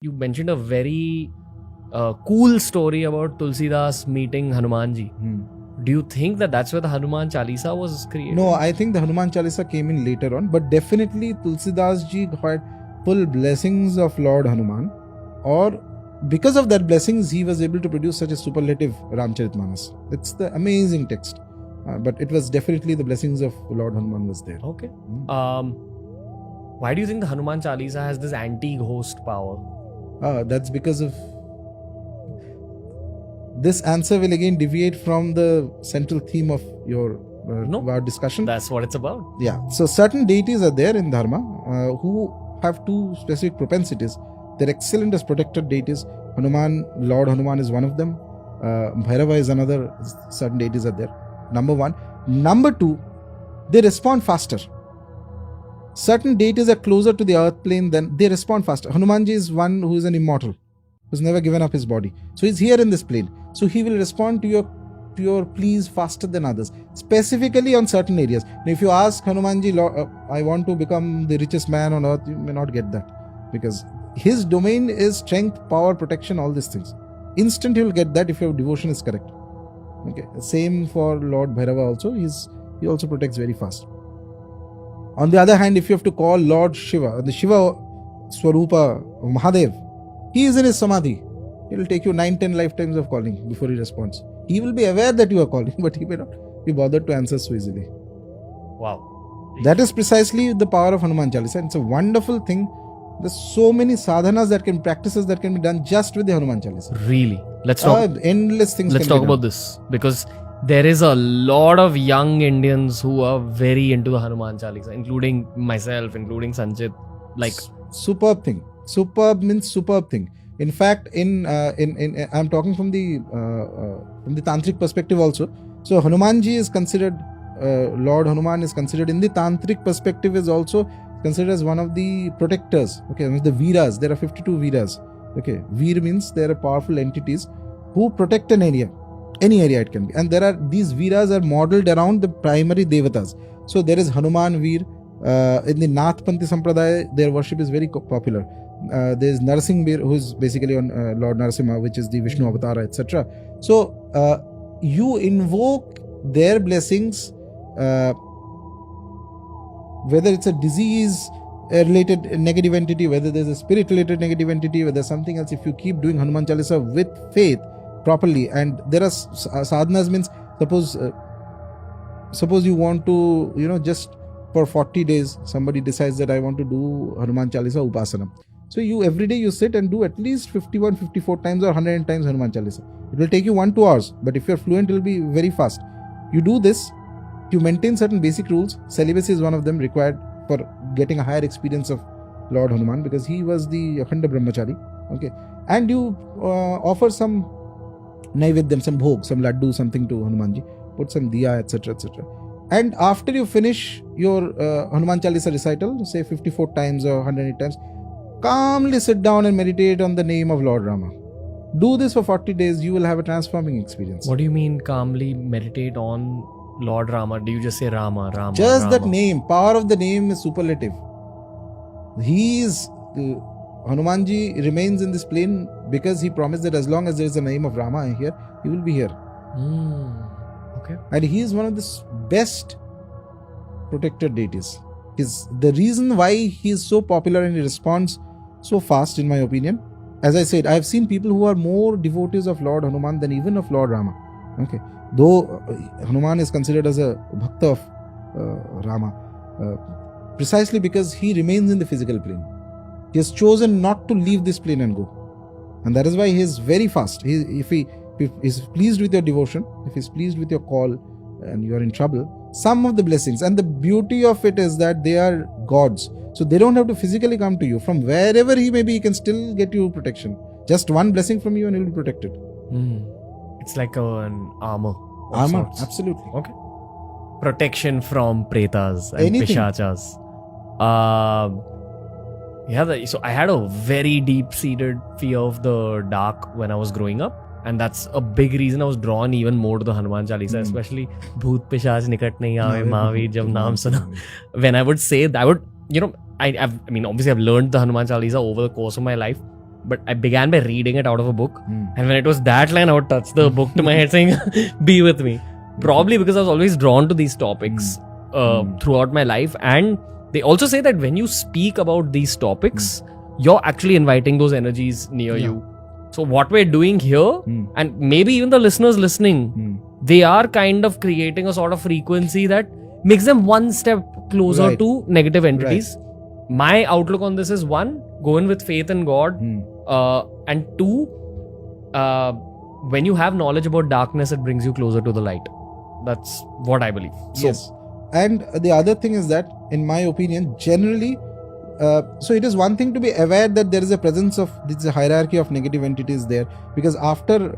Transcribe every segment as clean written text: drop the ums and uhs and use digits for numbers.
you mentioned a very cool story about Tulsidas meeting Hanumanji. Do you think that that's where the Hanuman Chalisa was created? No, I think the Hanuman Chalisa came in later on, but definitely Tulsidas ji got full blessings of Lord Hanuman, or because of that blessings, he was able to produce such a superlative Ramcharitmanas. It's the amazing text, but it was definitely the blessings of Lord Hanuman was there. Okay. Why do you think the Hanuman Chalisa has this anti-ghost power? That's because of... This answer will again deviate from the central theme of our discussion. That's what it's about. Yeah. So certain deities are there in Dharma who have two specific propensities. They're excellent as protected deities. Hanuman, Lord Hanuman is one of them. Bhairava is another. Certain deities are there. Number one. Number two, they respond faster. Certain deities are closer to the earth plane, then they respond faster. Hanumanji is one who is an immortal, who's never given up his body. So he's here in this plane. So he will respond to your pleas faster than others, specifically on certain areas. Now, if you ask Hanumanji, I want to become the richest man on earth, you may not get that, because his domain is strength, power, protection, all these things. Instant he will get that if your devotion is correct. Okay. Same for Lord Bhairava also. He also protects very fast. On the other hand, if you have to call Lord Shiva, the Shiva Swarupa, Mahadev, he is in his samadhi. It will take you 9-10 lifetimes of calling before he responds. He will be aware that you are calling, but he may not be bothered to answer so easily. Wow. That is precisely the power of Hanuman Chalisa. It's a wonderful thing. There's so many sadhanas practices that can be done just with the Hanuman Chalisa. Really? Let's talk. Endless things. Let's talk about this, because there is a lot of young Indians who are very into the Hanuman Chalisa, including myself, including Sanchit. Like, superb thing. Superb means superb thing. In fact, in I'm talking from the tantric perspective also. So Hanumanji is considered, Lord Hanuman is considered in the tantric perspective, is also considered as one of the protectors. Okay, one of the Veeras. There are 52 Veeras. Okay, Veer means there are powerful entities who protect an area. Any area it can be. And these Veeras are modeled around the primary Devatas. So there is Hanuman Veer. In the Nathpanthi Sampradaya, their worship is very popular. There is Narsingh Veer, who is basically on Lord Narasimha, which is the Vishnu Avatara, etc. So you invoke their blessings, whether it's a disease related negative entity, whether there's a spirit related negative entity, whether something else. If you keep doing Hanuman Chalisa with faith properly, and there are sadhanas, means suppose you want to, just for 40 days, somebody decides that I want to do Hanuman Chalisa Upasana. So every day you sit and do at least 51, 54 times or 100 times Hanuman Chalisa. It will take you 1-2 hours, but if you're fluent, it will be very fast. You do this, you maintain certain basic rules. Celibacy is one of them required for getting a higher experience of Lord Hanuman, because he was the Akhanda Brahmachari. Okay. And you offer some naivedyam, some bhog, some laddu, something to Hanumanji, put some diya, etc., etc. And after you finish your Hanuman Chalisa recital, say 54 times or 108 times, calmly sit down and meditate on the name of Lord Rama. Do this for 40 days, you will have a transforming experience. What do you mean calmly meditate on Lord Rama? Do you just say Rama? Just Rama. That name, power of the name is superlative. Hanumanji remains in this plane because he promised that as long as there is a name of Rama here, he will be here. Okay. And he is one of the best protected deities. The reason why he is so popular and he responds so fast, in my opinion, as I said, I have seen people who are more devotees of Lord Hanuman than even of Lord Rama. Okay, though Hanuman is considered as a bhakta of Rama, precisely because he remains in the physical plane. He has chosen not to leave this plane and go, and that is why he is very fast. If he is pleased with your devotion, if he is pleased with your call, and you are in trouble, some of the blessings, and the beauty of it is that they are gods, so they don't have to physically come to you. From wherever he may be, he can still get you protection. Just one blessing from you and he will be protected. It's like an armor. Armor, absolutely. Okay. Protection from pretas and anything. Pishachas. So I had a very deep-seated fear of the dark when I was growing up. And that's a big reason I was drawn even more to the Hanuman Chalisa, especially Bhoot Pishach Nikat Nahi Aave Mahaveer Jab Naam Suna. When I would say that, I would, obviously I've learned the Hanuman Chalisa over the course of my life. but I began by reading it out of a book. Hmm. And when it was that line, I would touch the book to my head saying, be with me. Probably because I was always drawn to these topics throughout my life. And they also say that when you speak about these topics, you're actually inviting those energies near you. So what we're doing here, and maybe even the listeners listening, they are kind of creating a sort of frequency that makes them one step closer to negative entities. My outlook on this is one, go in with faith in God. And two, when you have knowledge about darkness, it brings you closer to the light. That's what I believe. So, Yes. And the other thing is that, in my opinion, generally, so it is one thing to be aware that there is a presence of this hierarchy of negative entities there, because after,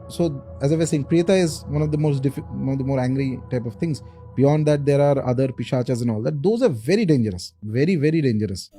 so as I was saying, Preta is one of the one of the more angry type of things. Beyond that, there are other pishachas and all that. Those are very dangerous, very, very dangerous.